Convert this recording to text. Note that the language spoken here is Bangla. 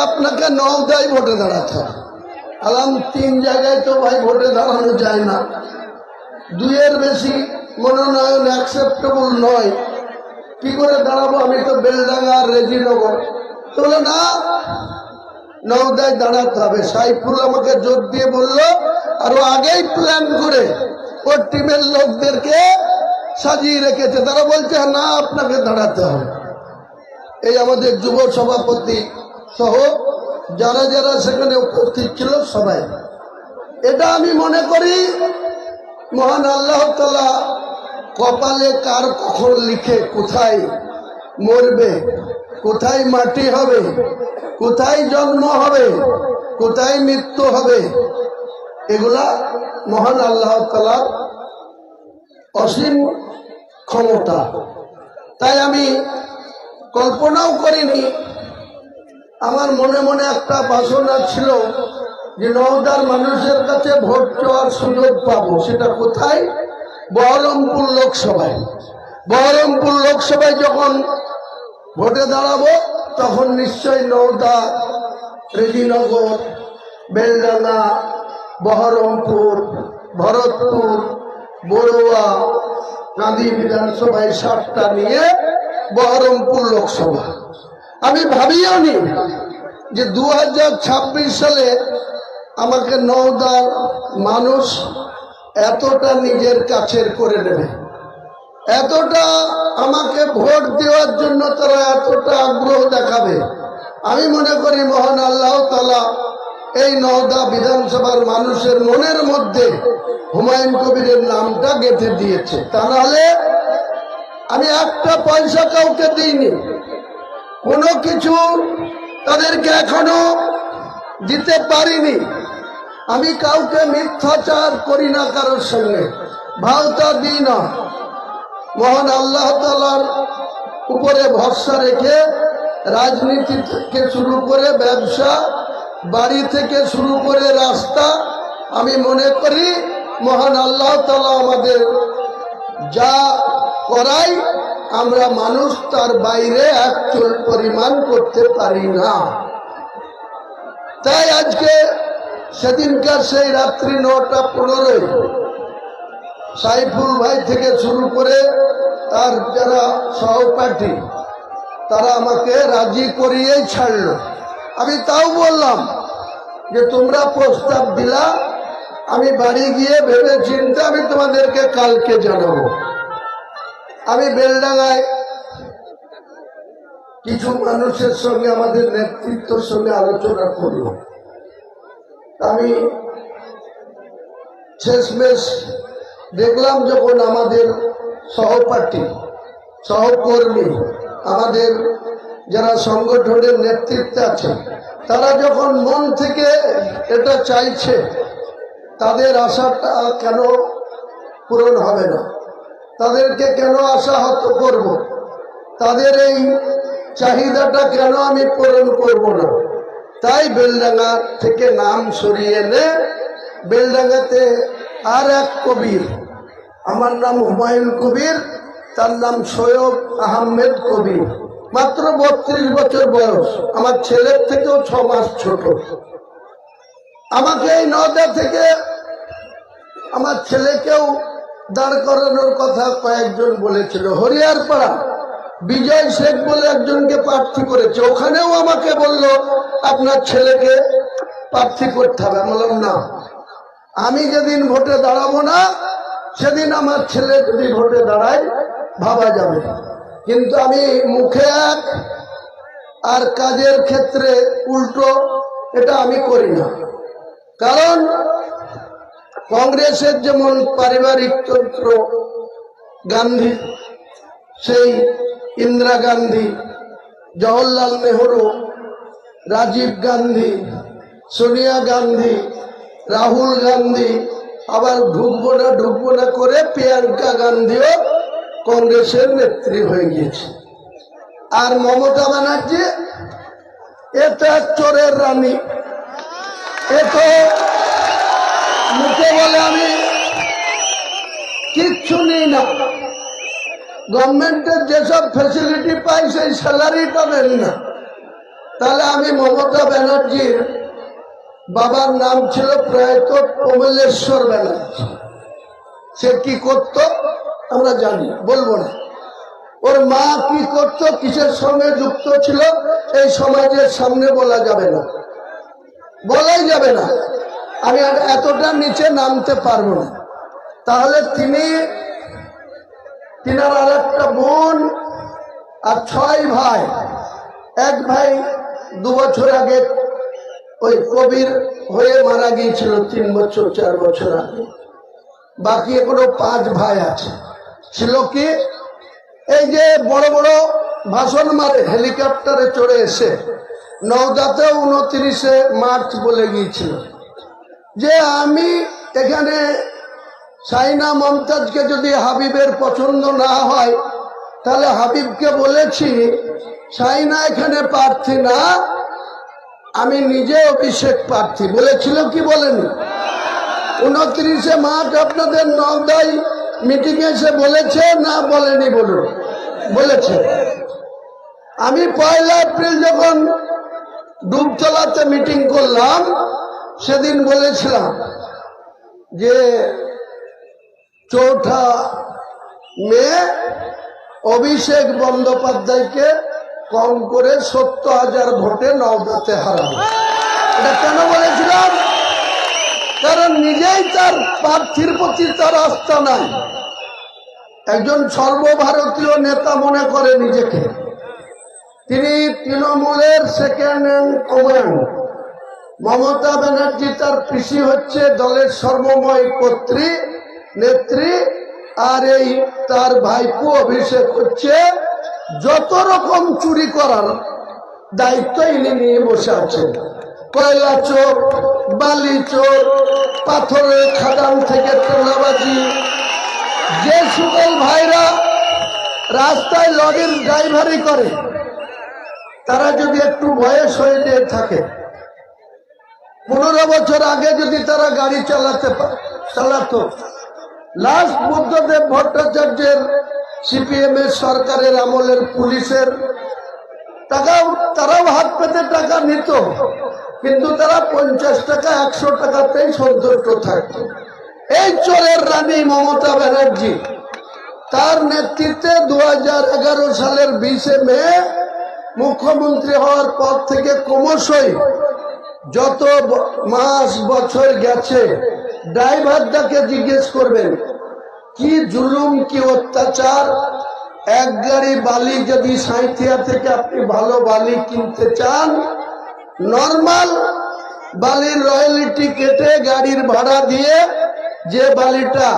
আপনাকে নওদায় ভোটে দাঁড়াতে হবে। আলাম 3 জায়গায় তো ভাই ভোটে দাঁড়ানো যায় না, 2-এর বেশি মনোনয়ন অ্যাকসেপ্টেবল নয়, কি করে দাঁড়াবো? আমি তো বেলডাঙ্গা আর রেজিনগর। তো বলে না, নওদায় দাঁড়াতে হবে। সাইফুল আমাকে জোর দিয়ে বললো, আরো আগেই প্ল্যান করে ওর টিমের লোকদেরকে সাজিয়ে রেখেছে। তারা বলছে না, আপনাকে দাঁড়াতে হবে। এই আমাদের যুব সভাপতি সহ যারা যারা সেখানে উপস্থিত ছিল সবাই। এটা আমি মনে করি মহান আল্লাহ তাআলা কপালে কার কখন লিখে, কোথায় মরবে, কোথায় মাটি হবে, কোথায় জন্ম হবে, কোথায় মৃত্যু হবে, এগুলা মহান আল্লাহ তাআলার অসীম ক্ষমতা। তাই আমি কল্পনাও করিনি, আমার মনে মনে একটা বাসনা ছিল যে নওদার মানুষের কাছে ভোট চাওয়ার সুযোগ পাবো। সেটা কোথায়? বহরমপুর লোকসভায়। বহরমপুর লোকসভায় যখন ভোটে দাঁড়াবো তখন নিশ্চয়ই নওদা, রেজিনগর, বেলডাঙ্গা, বহরমপুর, ভরতপুর, বড়ুয়া, কাঁদি বিধানসভায় 7টা নিয়ে বহরমপুর লোকসভা। আমি ভাবিও নি যে 2026 সালে আমাকে নওদার মানুষ এতটা নিজের কাছের করে নেবে, এতটা আমাকে ভোট দেওয়ার জন্য তারা এতটা আগ্রহ দেখাবে। আমি মনে করি মহান আল্লাহ তাআলা এই নওদা বিধানসভার মানুষের মনের মধ্যে হুমায়ুন কবিরের নামটা গেঁথে দিয়েছে। তা নাহলে আমি একটা পয়সা কাউকে দিইনি, কোনো কিছু তাদেরকে এখনো দিতে পারিনি। আমি কাউকে মিথ্যাচার করি না, কারোর সঙ্গে ভাওতা দিই না। মহান আল্লাহ তাআলার উপরে ভরসা রেখে রাজনীতি থেকে শুরু করে ব্যবসা, বাড়ি থেকে শুরু করে রাস্তা, আমি মনে করি মহান আল্লাহ তাআলা আমাদের যা করাই আমরা মানুষ তার বাইরে এক চুল পরিমাণ করতে পারি না। তাই আজকে সেদিনকার সেই রাত্রি 9টা 15 সাইফুল ভাই থেকে শুরু করে তার যারা সহপাঠী তারা আমাকে রাজি করিয়েই ছাড়লো। আমি তাও বললাম যে তোমরা প্রস্তাব দিলা, আমি বাড়ি গিয়ে ভেবে চিন্তে আমি তোমাদেরকে কালকে জানাবো। আমি বেলডাঙ্গায় কিছু মানুষের সঙ্গে, আমাদের নেতৃত্বের সঙ্গে আলোচনা করলাম। আমি শেষমেশ দেখলাম যখন আমাদের সহপাঠী, সহকর্মী, আমাদের যারা সংগঠনের নেতৃত্বে আছে, তারা যখন মন থেকে এটা চাইছে, তাদের আশাটা কেন পূরণ হবে না? তাদেরকে কেন আশাহত করব? তাদের এই চাহিদাটা কেন আমি পূরণ করব না? তাই বেলডাঙ্গা থেকে নাম সরিয়ে এনে বেলডাঙ্গাতে আর এক কবির, আমার নাম হুমায়ুন কবির, তার নাম সৈয়দ আহমেদ কবির, মাত্র 32 বছর বয়স, আমার ছেলের থেকেও 6 মাস ছোট। আমাকে এই নওদা থেকে আমার ছেলেকেও দাঁড় করানোর কথা কয়েকজন বলেছিল। হরিয়ারপাড়া বিজয় শেখ বলে একজনকে প্রার্থী করেছে, ওখানেও আমাকে বলল আপনার ছেলেকে প্রার্থী করতে হবে। আমি বললাম না, আমি যেদিন ভোটে দাঁড়াবো না সেদিন আমার ছেলে যদি ভোটে দাঁড়ায় ভাবা যাবে, কিন্তু আমি মুখে এক আর কাজের ক্ষেত্রে উল্টো, এটা আমি করি না। কারণ কংগ্রেসের যেমন পারিবারিক তন্ত্র, গান্ধী, সেই ইন্দিরা গান্ধী, জওহরলাল নেহরু, রাজীব গান্ধী, সোনিয়া গান্ধী, রাহুল গান্ধী, আবার ঢুকবো না করে প্রিয়াঙ্কা গান্ধীও কংগ্রেসের নেত্রী হয়ে গিয়েছে। আর মমতা ব্যানার্জি এটা চোরের রানী, এ তো মুখে বলে আমি কিচ্ছু নেই না, গভর্নমেন্টের যেসব ফ্যাসিলিটি পাই সেই স্যালারিটা দেন না, তাহলে আমি মমতা ব্যানার্জির বাবার নাম ছিল প্রয়াত কমলেশ্বর ব্যানার্জি। সে কি করত আমরা জানি, বলবো না। ওর মা কি করত, কিসের সঙ্গে যুক্ত ছিল, এই সমাজের সামনে বলা যাবে না, বলাই যাবে না। আমি আর এতটা নিচে নামতে পারবো না। তাহলে তিনার আর একটা বোন আর 6 ভাই। এক ভাই 2 বছর আগে ওই কোভিড হয়ে মারা গিয়েছিল, 3 বছর 4 বছর আগে। বাকি এখনো 5 ভাই আছে। ছিল কি, এই যে বড় বড় ভাষণ মারে হেলিকপ্টারে চড়ে এসে নওদাতে 29শে মার্চ বলে গিয়েছিল যে আমি এখানে সাইনা মমতাজকে যদি হাবিবের পছন্দ না হয় তাহলে হাবিবকে বলেছি সাইনা এখানে প্রার্থী না, আমি নিজে অভিষেক প্রার্থী। বলেছিল কি বলেনি? 29শে মার্চ আপনাদের নওদায় মিটিং এসে বলেছে না বলেনি? বলুন, বলেছে। আমি 1 এপ্রিল যখন ডুবতলাতে মিটিং করলাম সেদিন বলেছিলাম যে 4 মে অভিষেক বন্দ্যোপাধ্যায়কে কম করে 70,000 ভোটে নওদাতে হারাবো। এটা কেন বলেছিলাম? কারণ নিজেই তার প্রার্থীর প্রতি তার আস্থা নাই। একজন সর্বভারতীয় নেতা মনে করে নিজেকে। তিনি তৃণমূলের second in command. Mamata Banerjee তার পিসি হচ্ছে দলের সর্বময় কর্ত্রী নেত্রী, আর এই তার ভাইপো অভিষেক হচ্ছে যত রকম চুরি করার দায়িত্ব ইনি নিয়ে বসে আছেন। কয়লা চোর, বালি চোর, পাথরের খাদান থেকে তোলাবাজি। যে সকল ভাইরা রাস্তায় লরির ড্রাইভারি করে তারা যদি একটু বয়স হয়ে যেয়ে থাকে, 15 বছর আগে যদি তারা গাড়ি চালাতো, লাস্ট বুদ্ধদেব ভট্টাচার্যের সিপিএম এর সরকারের আমলের পুলিশের তারাও হাত পেতে টাকা নিত, কিন্তু তারা 50 টাকা 100 টাকাতেই সন্তুষ্ট থাকত। এই চোরের রানী মমতা ব্যানার্জি, তার নেতৃত্বে 2011 সালের 20শে মে মুখ্যমন্ত্রী হওয়ার পর থেকে ক্রমশই যত মাস বছর গেছে, ড্রাইভারটাকে জিজ্ঞেস করবেন কি জুলুম, কি অত্যাচার। এক গাড়ি বালি যদি সাঁইথিয়া থেকে আপনি ভালো বালি কিনতে চান, নর্মাল বালির রয়্যালিটি কেটে গাড়ির ভাড়া দিয়ে যে বালিটা